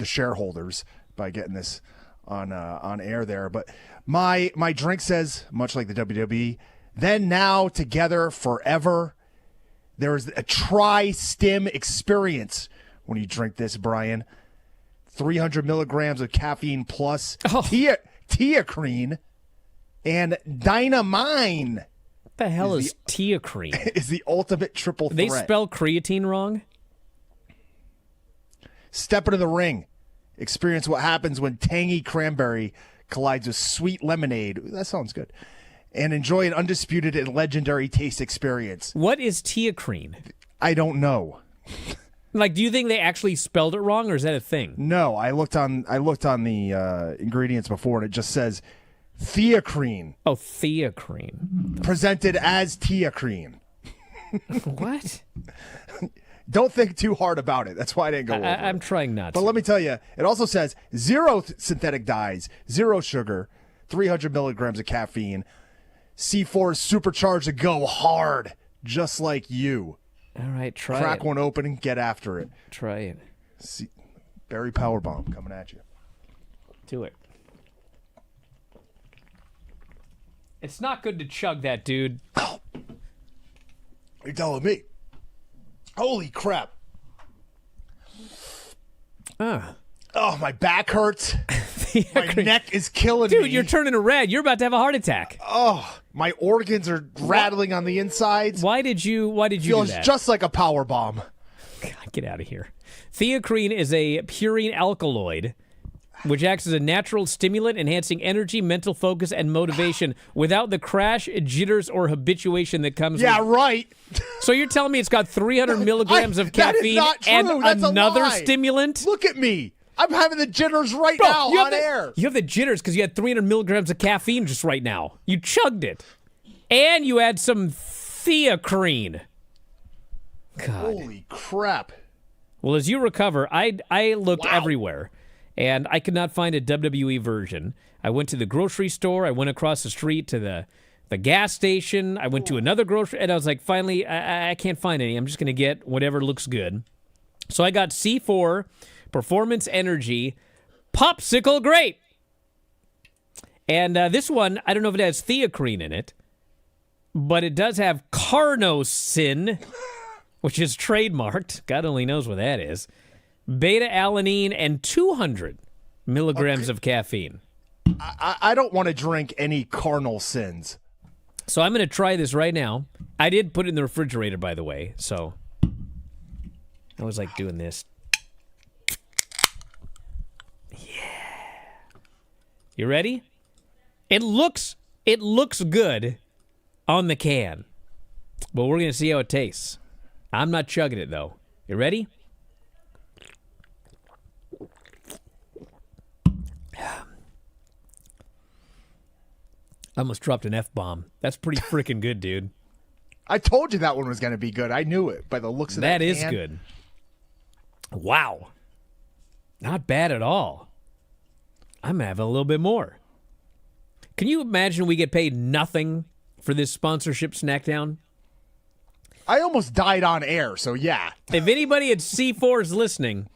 Speaker 5: shareholders by getting this on air there. But my drink says, much like the WWE, then, now, together, forever. There is a tri-stim experience when you drink this, Brian. 300 milligrams of caffeine plus teacrine and dynamine.
Speaker 1: What the hell is teacrine?
Speaker 5: Is the ultimate triple threat.
Speaker 1: They spell creatine wrong?
Speaker 5: Step into the ring. Experience what happens when tangy cranberry collides with sweet lemonade. That sounds good. And enjoy an undisputed and legendary taste experience.
Speaker 1: What is teacrine?
Speaker 5: I don't know.
Speaker 1: Like, do you think they actually spelled it wrong, or is that a thing?
Speaker 5: No, I looked on the ingredients before, and it just says theacrine.
Speaker 1: Oh, theacrine.
Speaker 5: Presented as teacrine.
Speaker 1: What?
Speaker 5: Don't think too hard about it. That's why I didn't go over it.
Speaker 1: I'm trying not to.
Speaker 5: But let me tell you, it also says 0 synthetic dyes, 0 sugar, 300 milligrams of caffeine. C4 is supercharged to go hard, just like you.
Speaker 1: All right, try it.
Speaker 5: Crack one open and get after it.
Speaker 1: Try it.
Speaker 5: Berry Powerbomb coming at you.
Speaker 1: Do it. It's not good to chug that, dude.
Speaker 5: Oh. You're telling me. Holy crap. Oh, my back hurts. My neck is killing me.
Speaker 1: Dude, you're turning red. You're about to have a heart attack.
Speaker 5: Oh, my organs are rattling on the insides.
Speaker 1: Why did you do that?
Speaker 5: Feels just like a power bomb.
Speaker 1: God, get out of here. Theacrine is a purine alkaloid, which acts as a natural stimulant, enhancing energy, mental focus, and motivation without the crash, jitters, or habituation that comes with...
Speaker 5: Yeah, right.
Speaker 1: So you're telling me it's got 300 milligrams of caffeine and another stimulant?
Speaker 5: Look at me. I'm having the jitters right now on air.
Speaker 1: You have the jitters because you had 300 milligrams of caffeine just right now. You chugged it. And you had some theacrine. God.
Speaker 5: Holy crap.
Speaker 1: Well, as you recover, I looked everywhere, and I could not find a WWE version. I went to the grocery store. I went across the street to the gas station. I went to another grocery, and I was like, finally, I can't find any. I'm just going to get whatever looks good. So I got C4 Performance Energy Popsicle Grape. And this one, I don't know if it has theacrine in it, but it does have carnosine, which is trademarked. God only knows what that is. Beta-alanine and 200 milligrams of caffeine.
Speaker 5: I don't want to drink any carnal sins.
Speaker 1: So I'm going to try this right now. I did put it in the refrigerator, by the way, so I was like doing this. Yeah. You ready? It looks good on the can, but we're going to see how it tastes. I'm not chugging it, though. You ready? I almost dropped an F-bomb. That's pretty freaking good, dude.
Speaker 5: I told you that one was going to be good. I knew it by the looks of that
Speaker 1: That is
Speaker 5: can.
Speaker 1: good. Wow. Not bad at all. I'm going to have a little bit more. Can you imagine we get paid nothing for this sponsorship snackdown?
Speaker 5: I almost died on air, so yeah.
Speaker 1: If anybody at C4 is listening,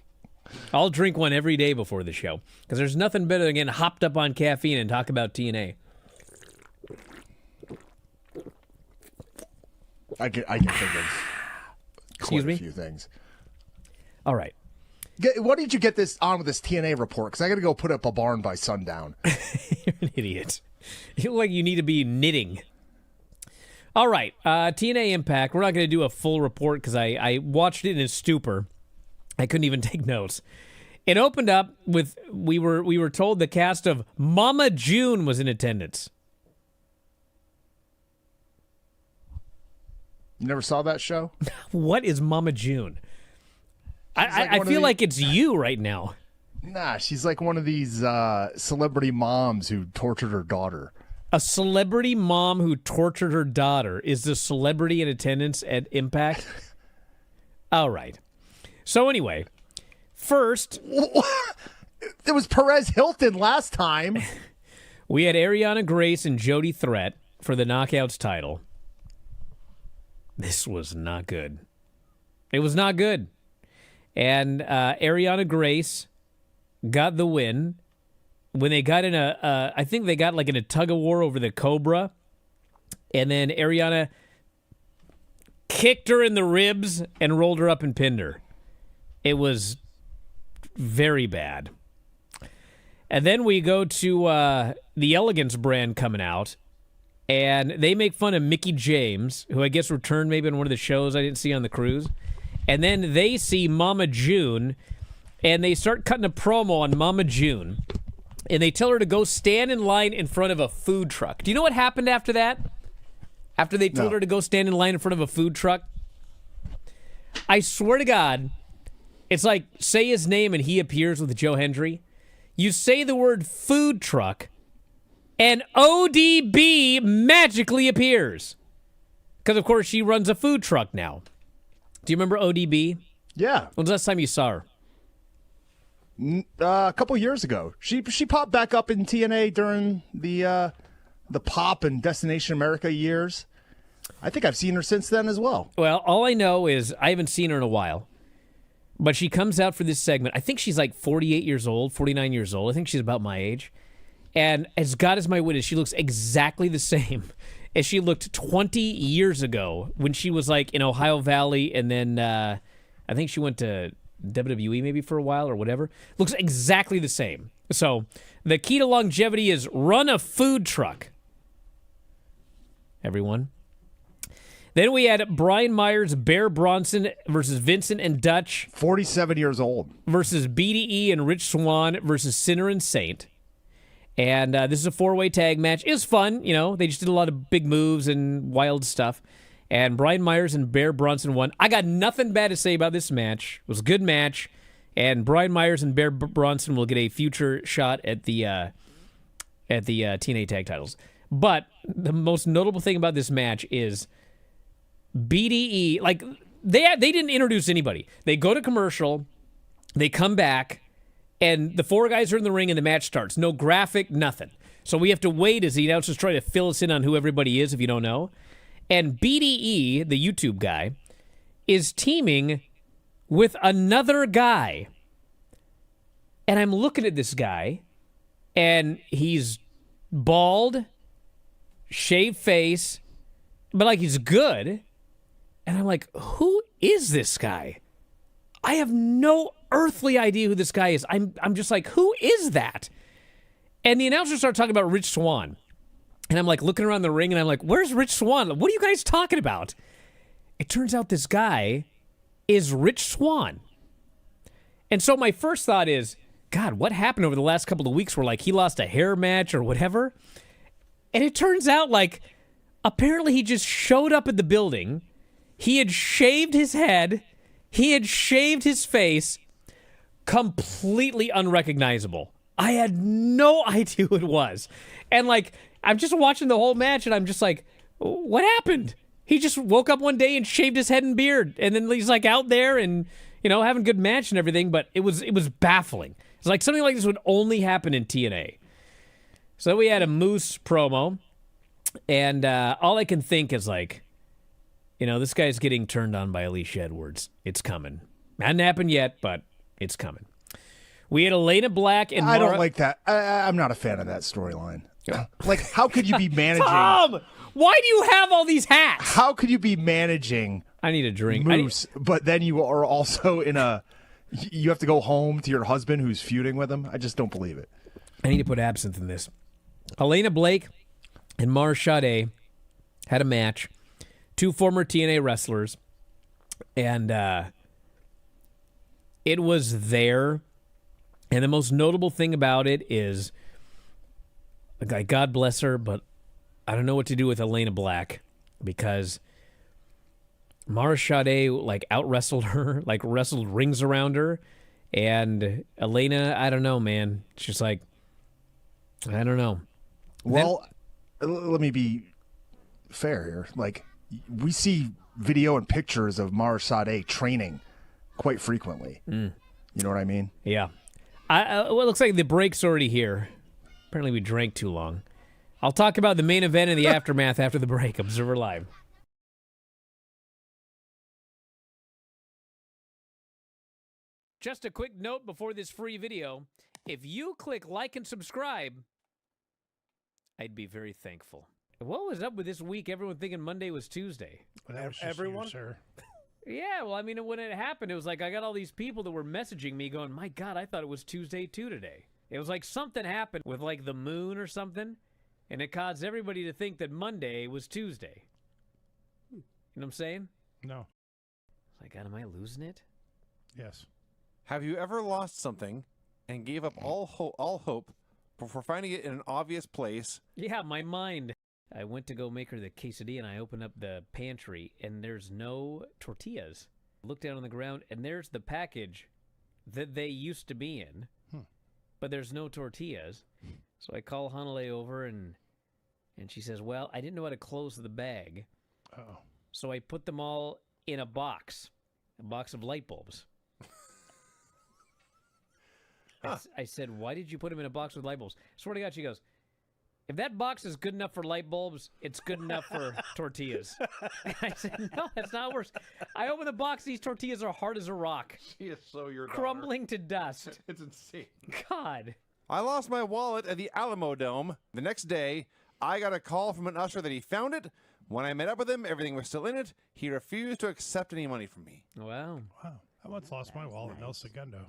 Speaker 1: I'll drink one every day before the show. Because there's nothing better than getting hopped up on caffeine and talk about TNA.
Speaker 5: I can think of
Speaker 1: Excuse me?
Speaker 5: a few things.
Speaker 1: All right.
Speaker 5: What did you get this on with this TNA report? Because I got to go put up a barn by sundown.
Speaker 1: You're an idiot. You look like you need to be knitting. All right. TNA Impact. We're not going to do a full report because I watched it in a stupor. I couldn't even take notes. It opened up with, we were told the cast of Mama June was in attendance.
Speaker 5: You never saw that show?
Speaker 1: What is Mama June? I feel like it's you right now.
Speaker 5: Nah, she's like one of these celebrity moms who tortured her daughter.
Speaker 1: A celebrity mom who tortured her daughter is the celebrity in attendance at Impact? All right. So anyway, first...
Speaker 5: It was Perez Hilton last time.
Speaker 1: We had Ariana Grace and Jody Threat for the Knockouts title. This was not good. It was not good. And Ariana Grace got the win when they got in I think they got like in a tug of war over the Cobra. And then Ariana kicked her in the ribs and rolled her up and pinned her. It was very bad. And then we go to the Elegance brand coming out. And they make fun of Mickie James, who I guess returned maybe on one of the shows I didn't see on the cruise. And then they see Mama June, and they start cutting a promo on Mama June. And they tell her to go stand in line in front of a food truck. Do you know what happened after that? After they told her to go stand in line in front of a food truck? I swear to God, it's like say his name and he appears with Joe Hendry. You say the word food truck, and ODB magically appears. Because, of course, she runs a food truck now. Do you remember ODB?
Speaker 5: Yeah.
Speaker 1: When was the last time you saw her?
Speaker 5: A couple years ago. She popped back up in TNA during the Pop and Destination America years. I think I've seen her since then as well.
Speaker 1: Well, all I know is I haven't seen her in a while. But she comes out for this segment. I think she's like 48 years old, 49 years old. I think she's about my age. And as God is my witness, she looks exactly the same as she looked 20 years ago when she was like in Ohio Valley, and then I think she went to WWE maybe for a while or whatever. Looks exactly the same. So the key to longevity is run a food truck. Everyone. Then we had Brian Myers, Bear Bronson versus Vincent and Dutch.
Speaker 5: 47 years old.
Speaker 1: Versus BDE and Rich Swann versus Sinner and Saint. And this is a four-way tag match. It was fun, you know. They just did a lot of big moves and wild stuff. And Brian Myers and Bear Bronson won. I got nothing bad to say about this match. It was a good match. And Brian Myers and Bear Bronson will get a future shot at the TNA tag titles. But the most notable thing about this match is BDE, like, they didn't introduce anybody. They go to commercial, they come back, and the 4 guys are in the ring and the match starts. No graphic, nothing. So we have to wait as the announcers try to fill us in on who everybody is if you don't know. And BDE, the YouTube guy, is teaming with another guy. And I'm looking at this guy, and he's bald, shaved face, but like he's good. And I'm like, who is this guy? I have no earthly idea who this guy is. I'm just like, who is that? And the announcers start talking about Rich Swann. And I'm like looking around the ring and I'm like, where's Rich Swann? What are you guys talking about? It turns out this guy is Rich Swann. And so my first thought is, God, what happened over the last couple of weeks where like he lost a hair match or whatever? And it turns out like apparently he just showed up at the building. He had shaved his head. He had shaved his face. Completely unrecognizable. I had no idea who it was. And like, I'm just watching the whole match and I'm just like, what happened? He just woke up one day and shaved his head and beard. And then he's like out there and, you know, having a good match and everything. But it was baffling. It's like something like this would only happen in TNA. So we had a Moose promo. And all I can think is like, you know, this guy's getting turned on by Alicia Edwards. It's coming. Hasn't happened yet, but it's coming. We had Elena Black and
Speaker 5: I don't like that. I'm not a fan of that storyline. Like, how could you be managing?
Speaker 1: Tom, why do you have all these hats?
Speaker 5: How could you be managing
Speaker 1: I need a drink.
Speaker 5: Moose, but then you are also in a... You have to go home to your husband who's feuding with him? I just don't believe it.
Speaker 1: I need to put absinthe in this. Elena Blake and Mara Sade had a match. 2 former TNA wrestlers. And it was there. And the most notable thing about it is, like, God bless her, but I don't know what to do with Elena Black because Mara Sade, like, out-wrestled her, like, wrestled rings around her. And Elena, I don't know, man. It's just like, I don't know.
Speaker 5: Well, let me be fair here. Like, we see video and pictures of Mara Sade training quite frequently. You know what I mean?
Speaker 1: Yeah. Well, it looks like the break's already here. Apparently we drank too long. I'll talk about the main event and the aftermath after the break. Observer Live. Just a quick note before this free video. If you click like and subscribe, I'd be very thankful. What was up with this week? Everyone thinking Monday was Tuesday.
Speaker 3: Well, that was just
Speaker 2: Everyone?
Speaker 3: you, sir.
Speaker 1: Yeah, well, I mean, when it happened, it was like I got all these people that were messaging me going, my God, I thought it was Tuesday too today. It was like something happened with like the moon or something, and it caused everybody to think that Monday was Tuesday. You know what I'm saying?
Speaker 3: No.
Speaker 1: Like, God, am I losing it?
Speaker 3: Yes.
Speaker 2: Have you ever lost something and gave up all hope before finding it in an obvious place?
Speaker 1: Yeah, my mind. I went to go make her the quesadilla, and I opened up the pantry, and there's no tortillas. I looked down on the ground, and there's the package that they used to be in, but there's no tortillas. So I call Hanale over, and she says, well, I didn't know how to close the bag.
Speaker 3: Uh-oh.
Speaker 1: So I put them all in a box of light bulbs. I said, why did you put them in a box with light bulbs? Swear to God, she goes, if that box is good enough for light bulbs, it's good enough for tortillas. And I said, no, that's not worse. I open the box, these tortillas are hard as a rock.
Speaker 2: She is so your daughter.
Speaker 1: Crumbling to dust.
Speaker 2: It's insane.
Speaker 1: God.
Speaker 2: I lost my wallet at the Alamo Dome. The next day, I got a call from an usher that he found it. When I met up with him, everything was still in it. He refused to accept any money from me.
Speaker 1: Wow.
Speaker 3: Wow. I once lost my wallet in El Segundo.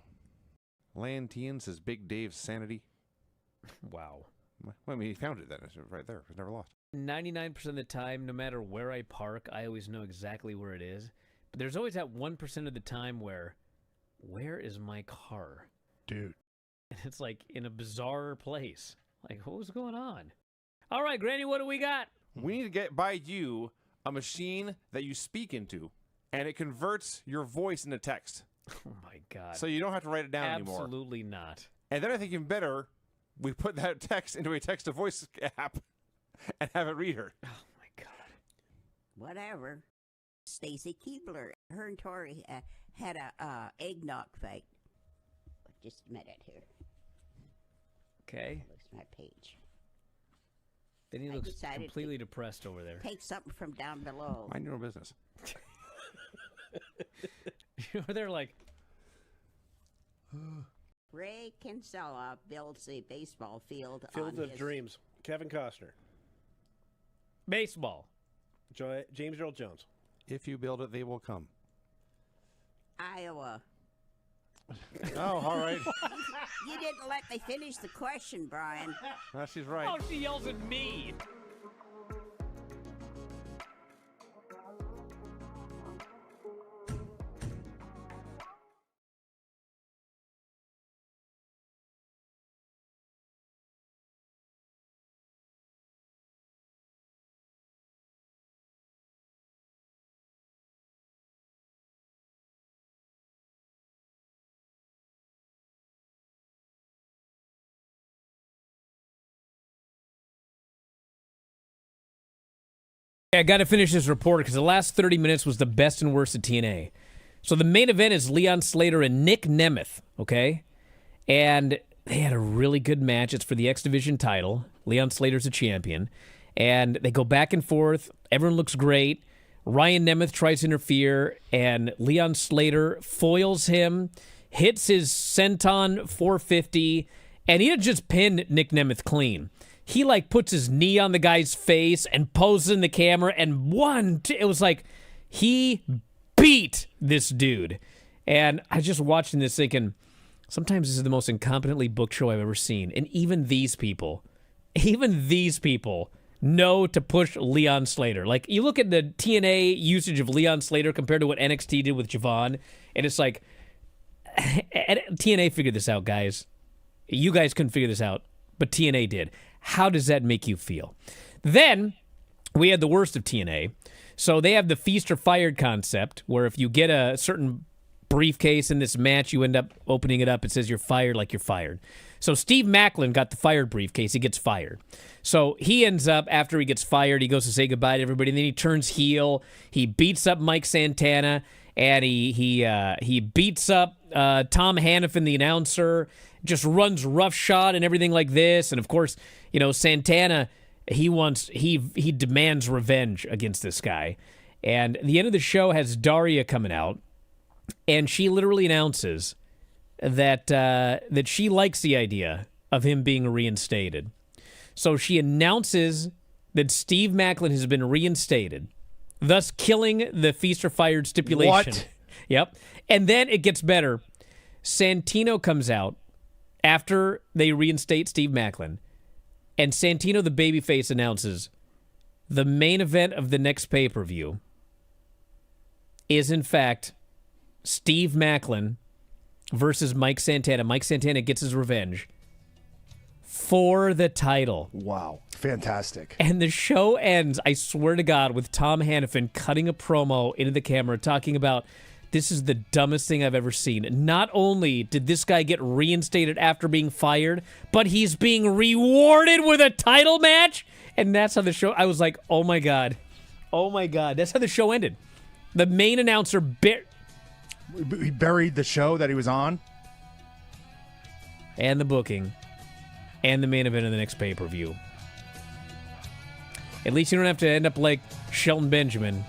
Speaker 2: Lantian says Big Dave's sanity.
Speaker 1: Wow.
Speaker 2: Well, I mean, he found it then. It's right there. It's never lost.
Speaker 1: 99% of the time, no matter where I park, I always know exactly where it is. But there's always that 1% of the time where is my car?
Speaker 3: Dude.
Speaker 1: And it's like in a bizarre place. Like, what's going on? All right, Granny, what do we got?
Speaker 2: We need to buy you a machine that you speak into, and it converts your voice into text.
Speaker 1: Oh, my God.
Speaker 2: So you don't have to write it down anymore.
Speaker 1: Absolutely not.
Speaker 2: And then I think even better, we put that text into a text-to-voice app and have it read her.
Speaker 1: Oh, my God.
Speaker 8: Whatever. Stacy Keebler. Her and Tori had a eggnog fight. Just a minute here.
Speaker 1: Okay.
Speaker 8: Looks my page.
Speaker 1: Then he
Speaker 8: I
Speaker 1: looks
Speaker 8: decided
Speaker 1: completely depressed over there.
Speaker 8: Take something from down below.
Speaker 2: Mind your own business.
Speaker 1: They're like,
Speaker 8: Ray Kinsella builds a baseball field
Speaker 9: Field
Speaker 8: on
Speaker 9: of
Speaker 8: his
Speaker 9: Dreams. Kevin Costner.
Speaker 1: baseball.
Speaker 9: James Earl Jones.
Speaker 2: If you build it, they will come.
Speaker 8: Iowa.
Speaker 2: Oh, all right.
Speaker 8: You didn't let me finish the question, Brian.
Speaker 2: She's right.
Speaker 1: Oh, she yells at me. I got to finish this report because the last 30 minutes was the best and worst of TNA. So the main event is Leon Slater and Nick Nemeth, okay? And they had a really good match. It's for the X Division title. Leon Slater's a champion. And they go back and forth. Everyone looks great. Ryan Nemeth tries to interfere, and Leon Slater foils him, hits his Senton 450, and he just pinned Nick Nemeth clean. He puts his knee on the guy's face and poses in the camera, and it was like he beat this dude. And I just watching this thinking, sometimes this is the most incompetently booked show I've ever seen. And even these people know to push Leon Slater. Like, you look at the TNA usage of Leon Slater compared to what NXT did with Javon, and it's like, TNA figured this out, guys. You guys couldn't figure this out, but TNA did. How does that make you feel? Then we had the worst of TNA. So they have the feast or fired concept, where if you get a certain briefcase in this match, you end up opening it up. It says you're fired, like you're fired. So Steve Macklin got the fired briefcase. He gets fired. So he ends up, after he gets fired, he goes to say goodbye to everybody, and then he turns heel. He beats up Mike Santana, and he beats up Tom Hannafin, the announcer, just runs roughshod and everything like this. And of course, Santana, he demands revenge against this guy. And the end of the show has Daria coming out, and she literally announces that she likes the idea of him being reinstated. So she announces that Steve Macklin has been reinstated, thus killing the feast or fired stipulation.
Speaker 5: What?
Speaker 1: Yep. And then it gets better. Santino comes out after they reinstate Steve Macklin, and Santino, the babyface, announces the main event of the next pay-per-view is, in fact, Steve Macklin versus Mike Santana. Mike Santana gets his revenge for the title.
Speaker 5: Wow. Fantastic.
Speaker 1: And the show ends, I swear to God, with Tom Hannafin cutting a promo into the camera talking about, this is the dumbest thing I've ever seen. Not only did this guy get reinstated after being fired, but he's being rewarded with a title match. And that's how the show, I was like, oh my God. Oh my God. That's how the show ended. The main announcer
Speaker 5: He buried the show that he was on.
Speaker 1: And the booking. And the main event of the next pay-per-view. At least you don't have to end up like Shelton Benjamin,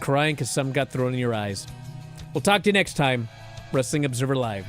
Speaker 1: crying because something got thrown in your eyes. We'll talk to you next time. Wrestling Observer Live.